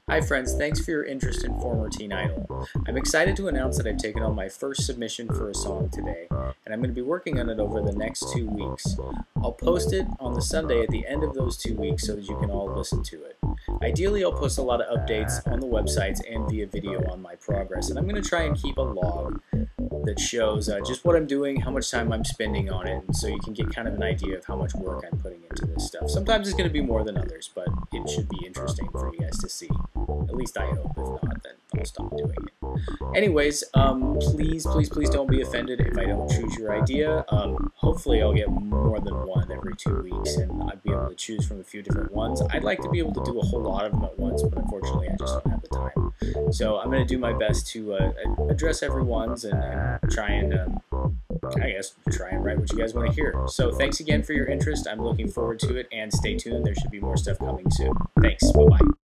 Hi friends, thanks for your interest in former Teen Idol. I'm excited to announce that I've taken on my first submission for a song today, and I'm going to be working on it over the next 2 weeks. I'll post it on the Sunday at the end of those 2 weeks so that you can all listen to it. Ideally, I'll post a lot of updates on the websites and via video on my progress, and I'm going to try and keep a log that shows just what I'm doing, how much time I'm spending on it, and so you can get kind of an idea of how much work I'm putting into this stuff. Sometimes it's going to be more than others, but it should be interesting for you guys to see. At least I hope. If not, then I'll stop doing it. Anyways, please don't be offended if I don't choose your idea. Hopefully I'll get more than one every 2 weeks, and I'd be able to choose from a few different ones. I'd like to be able to do a whole lot of them at once, but unfortunately I just don't have the time. So I'm going to do my best to address everyone's and try and try and write what you guys want to hear. So thanks again for your interest. I'm looking forward to it, and stay tuned. There should be more stuff coming soon. Thanks. Bye-bye.